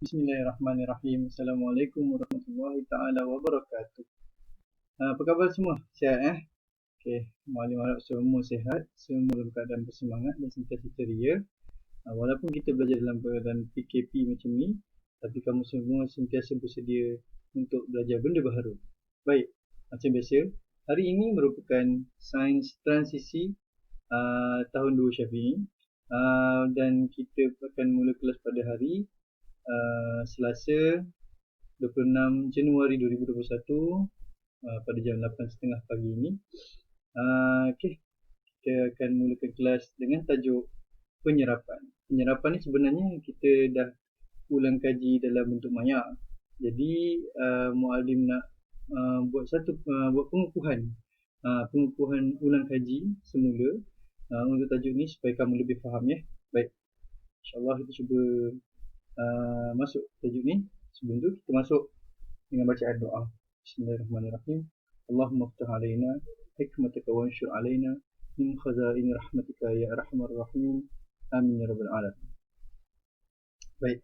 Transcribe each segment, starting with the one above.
Bismillahirrahmanirrahim. Assalamualaikum warahmatullahi taala wabarakatuh. Apa khabar semua? Sihat Okey, Muallim harap semua sihat, semua dalam keadaan bersemangat dan sentiasa ceria. Walaupun kita belajar dalam keadaan PKP macam ni, tapi kamu semua sentiasa bersedia untuk belajar benda baharu. Baik, macam biasa, hari ini merupakan sains transisi tahun 2 Syafi'i, dan kita akan mula kelas pada hari Selasa 26 Januari 2021 pada jam 8.30 pagi ini. Okey, kita akan mulakan kelas dengan tajuk penyerapan. Penyerapan ni sebenarnya kita dah ulang kaji dalam bentuk maya. Jadi muallim nak buat pengukuhan ulang kaji semula untuk tajuk ni supaya kamu lebih faham ya. Baik, insyaAllah kita cuba masuk tajuk ni. Sebelum tu kita masuk dengan bacaan doa. Bismillahirrahmanirrahim. Allahumma ftah alaina hikmataka wa anshur alaina min khazaini rahmatika ya arhamar rahimin. Amin ya rabbal alamin. Baik,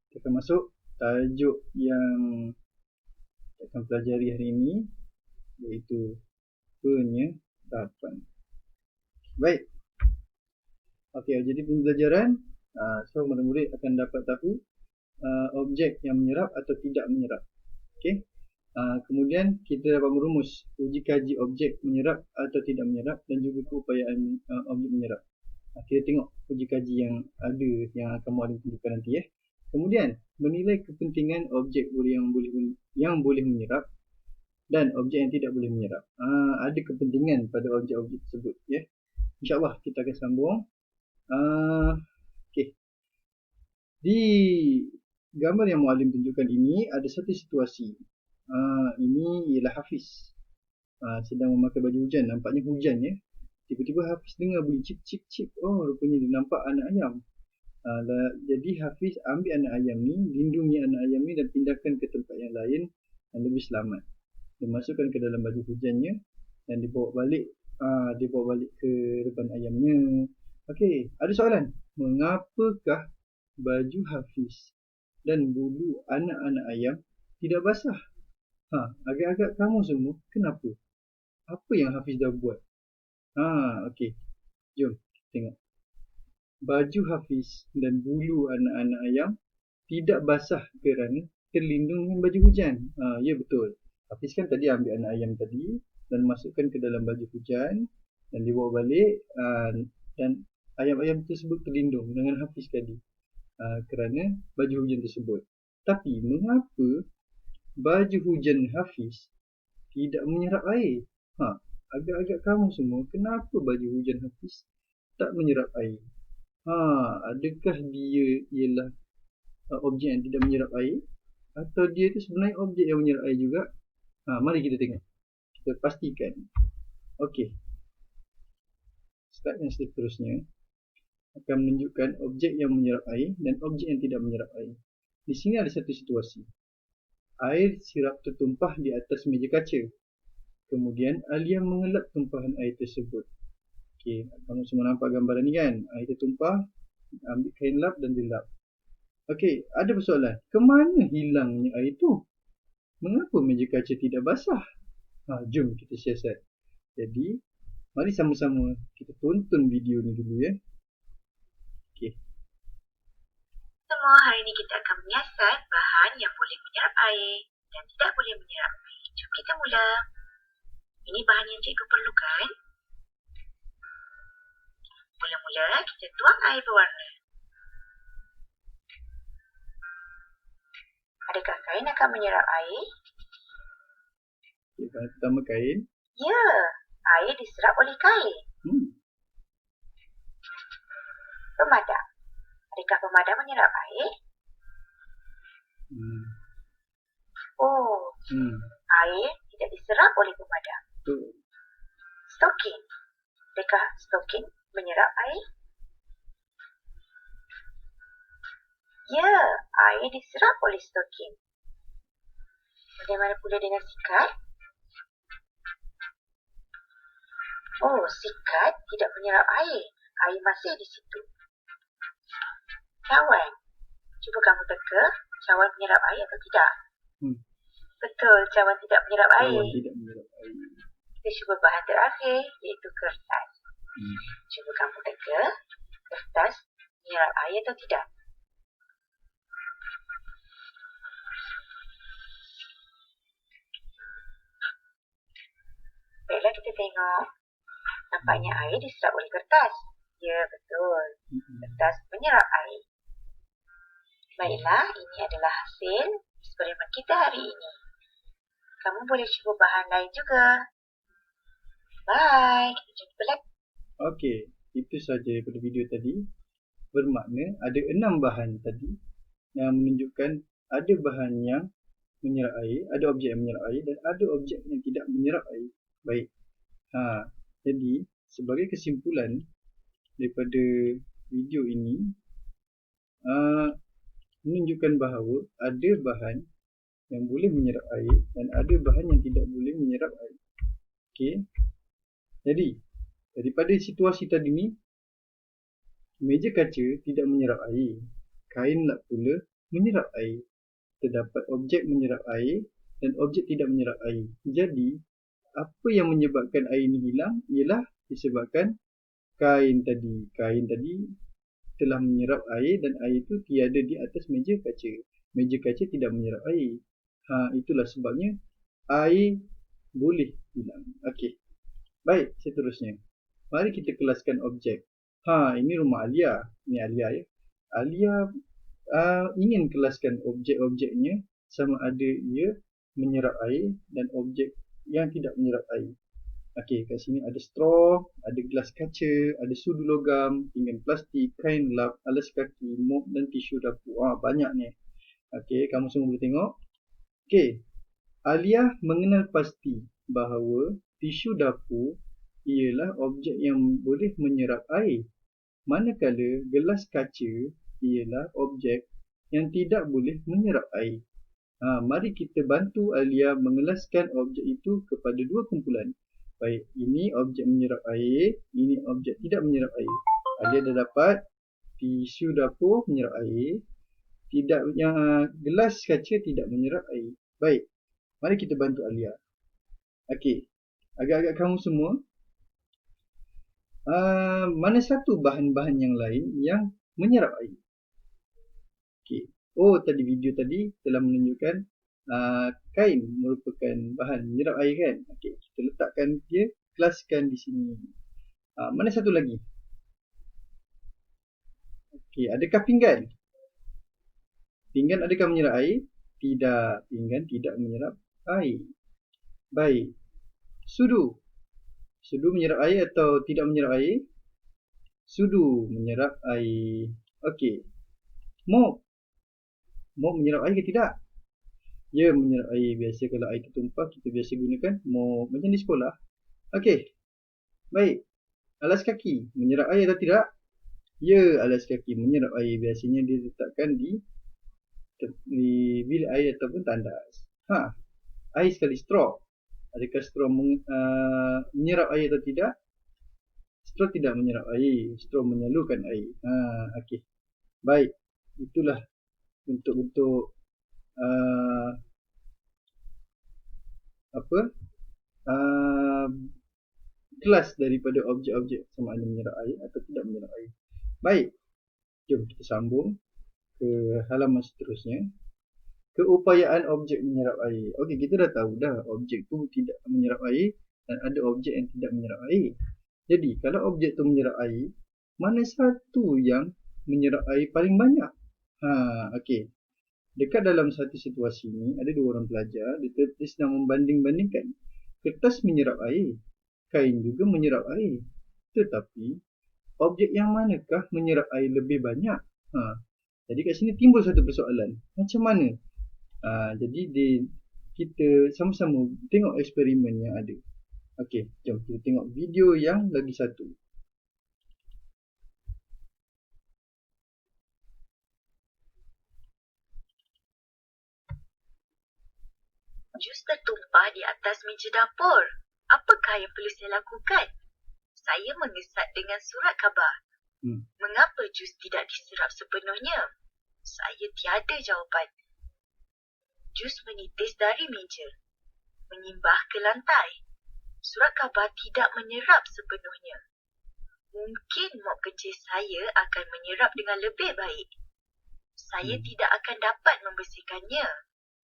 kita akan masuk tajuk yang kita akan pelajari hari ini, iaitu penyerapan. Baik. Okey, jadi pembelajaran so murid-murid akan dapat tahu objek yang menyerap atau tidak menyerap. Okey. Kemudian kita dapat merumus uji kaji objek menyerap atau tidak menyerap dan juga keupayaan objek menyerap. Kita tengok uji kaji yang ada yang akan muallim tunjukkan nanti . Kemudian menilai kepentingan objek yang boleh menyerap dan objek yang tidak boleh menyerap. Ada kepentingan pada objek-objek tersebut ya. InsyaAllah kita akan sambung. Okey. Di gambar yang muallim tunjukkan ini ada satu situasi. Ini ialah Hafiz sedang memakai baju hujan. Nampaknya hujan ya. Tiba-tiba Hafiz dengar bunyi cip cip cip. Oh, rupanya dia nampak anak ayam. Jadi Hafiz ambil anak ayam ni, lindungi anak ayam ni dan pindahkan ke tempat yang lain yang lebih selamat. Dia masukkan ke dalam baju hujannya dan dibawa balik ke depan ayamnya. Okey, ada soalan. Mengapakah baju Hafiz dan bulu anak-anak ayam tidak basah? Agak-agak kamu semua, kenapa? Apa yang Hafiz dah buat? Okey. Jom kita tengok. Baju Hafiz dan bulu anak-anak ayam tidak basah kerana terlindung dengan baju hujan. Ya betul. Hafiz kan tadi ambil anak ayam tadi dan masukkan ke dalam baju hujan dan dibawa balik, dan ayam-ayam tersebut terlindung dengan Hafiz tadi kerana baju hujan tersebut. Tapi mengapa baju hujan Hafiz tidak menyerap air? Agak-agak kamu semua, kenapa baju hujan Hafiz tak menyerap air? Adakah dia ialah objek yang tidak menyerap air? Atau dia itu sebenarnya objek yang menyerap air juga? Mari kita tengok. Kita pastikan. Okey. Slide yang seterusnya akan menunjukkan objek yang menyerap air dan objek yang tidak menyerap air. Di sini ada satu situasi. Air sirap tertumpah di atas meja kaca. Kemudian Alia mengelap tumpahan air tersebut. Okey, kamu semua nampak gambaran ni kan? Air tertumpah, ambil kain lap dan dilap. Okey, ada persoalan. Kemana hilangnya air tu? Mengapa meja kaca tidak basah? Jom kita siasat. Jadi, mari sama-sama kita tonton video ni dulu ya. Okey. Semua hari ini kita akan menyiasat bahan yang boleh menyerap air dan tidak boleh menyerap air. Jom kita mula. Ini bahan yang cikgu perlukan. Mula-mula kita tuang air berwarna. Adakah kain akan menyerap air? Okey, bahan pertama kain. Ya, air diserap oleh kain. Pemadam. Adakah pemadam menyerap air? Air tidak diserap oleh pemadam. Stokin. Adakah stokin menyerap air? Ya, air diserap oleh stokin. Bagaimana pula dengan sikat? Sikat tidak menyerap air. Air masih di situ. Kawan, cuba kamu teka cawan menyerap air atau tidak? Hmm. Betul, cawan tidak menyerap air. Cawan tidak menyerap air. Kita cuba bahan terakhir, iaitu kertas. Cuba kamu teka, kertas menyerap air atau tidak? Baiklah, kita tengok. Nampaknya air diserap oleh kertas. Ya, betul. Kertas menyerap air. Baiklah, ini adalah hasil eksperimen kita hari ini. Kamu boleh cuba bahan lain juga. Bye. Kita jumpa lagi. Okey, itu sahaja daripada video tadi. Bermakna ada 6 bahan tadi yang menunjukkan ada bahan yang menyerap air, ada objek yang menyerap air dan ada objek yang tidak menyerap air. Baik. Jadi sebagai kesimpulan daripada video ini menunjukkan bahawa ada bahan yang boleh menyerap air dan ada bahan yang tidak boleh menyerap air. Okey. Jadi daripada situasi tadi ni, meja kaca tidak menyerap air, kain lap pula menyerap air. Terdapat objek menyerap air dan objek tidak menyerap air. Jadi apa yang menyebabkan air ni hilang ialah disebabkan kain tadi. Kain tadi telah menyerap air dan air itu tiada di atas meja kaca. Meja kaca tidak menyerap air. Itulah sebabnya air boleh hilang. Okey. Baik, seterusnya. Mari kita kelaskan objek. Ini rumah Alia. Ini Alia ya. Alia ingin kelaskan objek-objeknya sama ada ia menyerap air dan objek yang tidak menyerap air. Okey, kat sini ada straw, ada gelas kaca, ada sudu logam, pinggan plastik, kain lap, alas kaki, mop dan tisu dapur. Banyak ni. Okey, kamu semua boleh tengok. Okey. Alia mengenal pasti bahawa tisu dapur ialah objek yang boleh menyerap air. Manakala gelas kaca ialah objek yang tidak boleh menyerap air. Mari kita bantu Alia mengelaskan objek itu kepada dua kumpulan. Baik, ini objek menyerap air, ini objek tidak menyerap air. Alia dah dapat tisu dapur menyerap air, gelas kaca tidak menyerap air. Baik, mari kita bantu Alia. Okey, agak-agak kamu semua, mana satu bahan-bahan yang lain yang menyerap air? Okey. Tadi video tadi telah menunjukkan kain merupakan bahan menyerap air kan? Okey, kita letakkan dia, kelaskan di sini. Mana satu lagi? Okey, adakah pinggan? Pinggan adakah menyerap air? Tidak, pinggan tidak menyerap air. Baik. Sudu. Sudu menyerap air atau tidak menyerap air? Sudu menyerap air. Okey. Mop. Mop menyerap air ke tidak? Ya, menyerap air. Biasa kalau air tertumpah, kita biasa gunakan mop macam di sekolah. Okey. Baik. Alas kaki menyerap air atau tidak? Ya, alas kaki menyerap air. Biasanya dia letakkan di bilik air ataupun tandas. Air sekali straw. Adakah straw menyerap air atau tidak? Straw tidak menyerap air. Straw menyalurkan air. Okey. Baik. Itulah bentuk-bentuk kelas daripada objek-objek sama ada menyerap air atau tidak menyerap air. Baik. Jom kita sambung ke halaman seterusnya. Keupayaan objek menyerap air. Okey, kita dah tahu dah objek tu tidak menyerap air dan ada objek yang tidak menyerap air. Jadi, kalau objek tu menyerap air, mana satu yang menyerap air paling banyak? Okey. Dekat dalam satu situasi ni, ada dua orang pelajar, dia sedang membanding-bandingkan. Kertas menyerap air, kain juga menyerap air. Tetapi, objek yang manakah menyerap air lebih banyak? Jadi kat sini timbul satu persoalan. Macam mana? Jadi kita sama-sama tengok eksperimen yang ada. Okey, jom kita tengok video yang lagi satu. Jus tertumpah di atas meja dapur. Apakah yang perlu saya lakukan? Saya mengesat dengan surat khabar. Mengapa jus tidak diserap sepenuhnya? Saya tiada jawapan. Jus menitis dari meja, menyimbah ke lantai. Surat khabar tidak menyerap sepenuhnya. Mungkin mop kecil saya akan menyerap dengan lebih baik. Saya tidak akan dapat membersihkannya,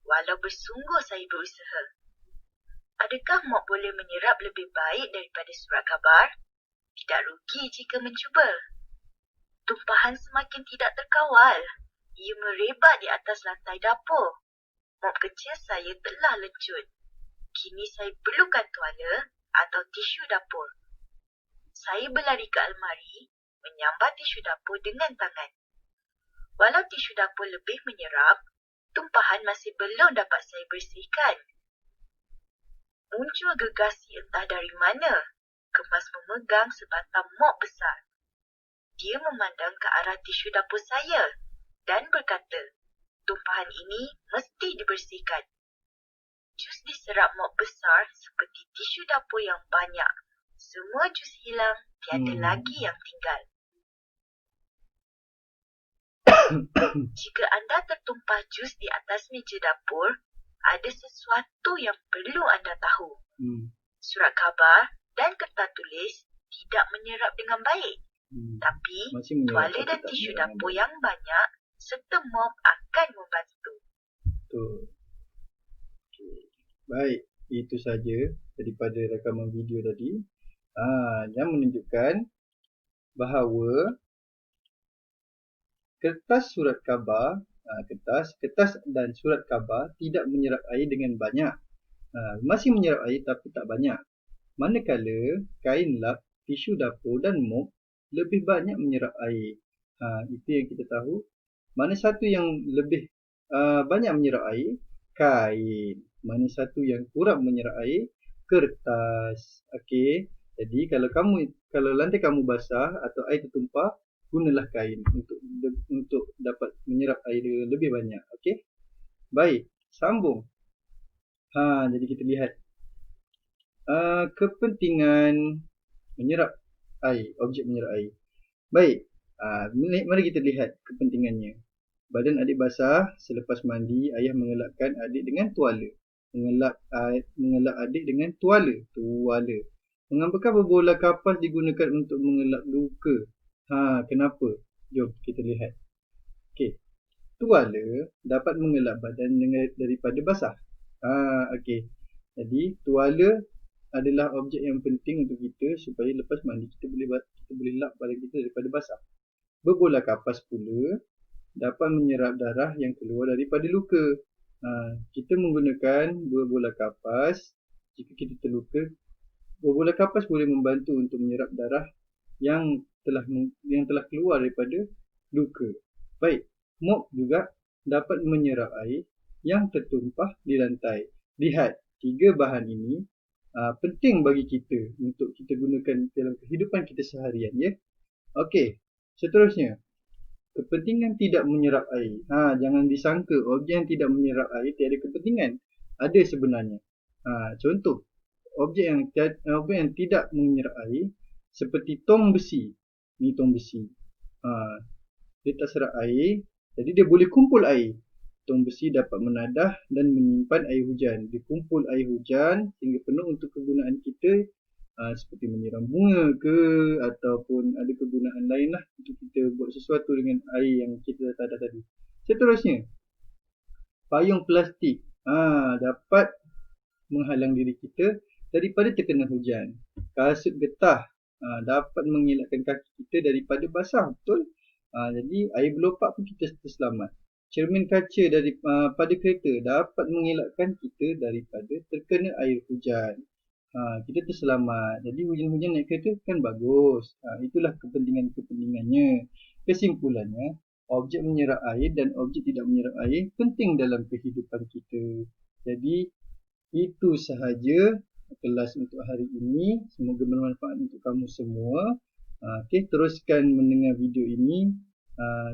walau bersungguh saya berusaha. Adakah mop boleh menyerap lebih baik daripada surat khabar? Tidak rugi jika mencuba. Tumpahan semakin tidak terkawal. Ia merebak di atas lantai dapur. Mop kecil saya telah lecut. Kini saya perlukan tuala atau tisu dapur. Saya berlari ke almari, menyambar tisu dapur dengan tangan. Walau tisu dapur lebih menyerap, tumpahan masih belum dapat saya bersihkan. Muncul gegasi entah dari mana. Kemas memegang sebatang mop besar. Dia memandang ke arah tisu dapur saya dan berkata, tumpahan ini mesti dibersihkan. Jus diserap mop besar seperti tisu dapur yang banyak. Semua jus hilang, tiada lagi yang tinggal. Jika anda tertumpah jus di atas meja dapur, ada sesuatu yang perlu anda tahu. Surat khabar dan kertas tulis tidak menyerap dengan baik. Tapi tuala dan tisu dapur yang banyak serta mop akan membantu. Baik, itu saja daripada rakaman video tadi. Yang menunjukkan bahawa kertas surat khabar, kertas dan surat khabar tidak menyerap air dengan banyak. Masih menyerap air tapi tak banyak. Manakala kain lap, tisu dapur dan mop lebih banyak menyerap air. Itu yang kita tahu. Mana satu yang lebih banyak menyerap air? Kain. Mana satu yang kurang menyerap air? Kertas. Okey. Jadi kalau lantai kamu basah atau air tertumpah, gunalah kain untuk dapat menyerap air lebih banyak. Okey. Baik, sambung. Jadi kita lihat kepentingan menyerap air, objek menyerap air. Baik, mari kita lihat kepentingannya. Badan adik basah, selepas mandi, ayah mengelapkan adik dengan tuala. Mengelap adik dengan tuala. Mengapakah berbola kapas digunakan untuk mengelap luka? Kenapa? Jom kita lihat. Okey. Tuala dapat mengelap badan daripada basah. Okey. Jadi tuala adalah objek yang penting untuk kita supaya lepas mandi kita boleh lap badan kita daripada basah. Berbola kapas pula dapat menyerap darah yang keluar daripada luka. Kita menggunakan berbola kapas jika kita terluka. Berbola kapas boleh membantu untuk menyerap darah yang telah keluar daripada luka. Baik, mop juga dapat menyerap air yang tertumpah di lantai. Lihat, 3 bahan ini penting bagi kita untuk kita gunakan dalam kehidupan kita seharian, ya. Okey, seterusnya. Kepentingan tidak menyerap air. Jangan disangka objek yang tidak menyerap air tiada kepentingan. Ada sebenarnya. Contoh, objek yang tidak menyerap air seperti tong besi. Ni tong besi. Dia tak serap air, jadi dia boleh kumpul air. Tong besi dapat menadah dan menyimpan air hujan. Dia kumpul air hujan sehingga penuh untuk kegunaan kita, seperti menyiram bunga ke, ataupun ada kegunaan lain lah untuk kita buat sesuatu dengan air yang kita tadah tadi. Seterusnya, payung plastik dapat menghalang diri kita daripada terkena hujan. Kasut getah dapat mengelakkan kaki kita daripada basah, betul? Jadi air berlopak pun kita selamat. Cermin kaca pada kereta dapat mengelakkan kita daripada terkena air hujan. Kita terselamat. Jadi hujan-hujan naik kereta kan bagus. Itulah kepentingannya. Kesimpulannya, objek menyerap air dan objek tidak menyerap air penting dalam kehidupan kita. Jadi itu sahaja kelas untuk hari ini. Semoga bermanfaat untuk kamu semua. Okey, teruskan mendengar video ini.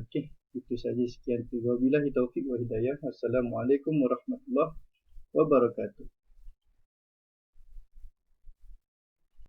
Okey, itu sahaja, sekian. Wabillahi taufiq wa hidayah. Assalamualaikum warahmatullahi wabarakatuh.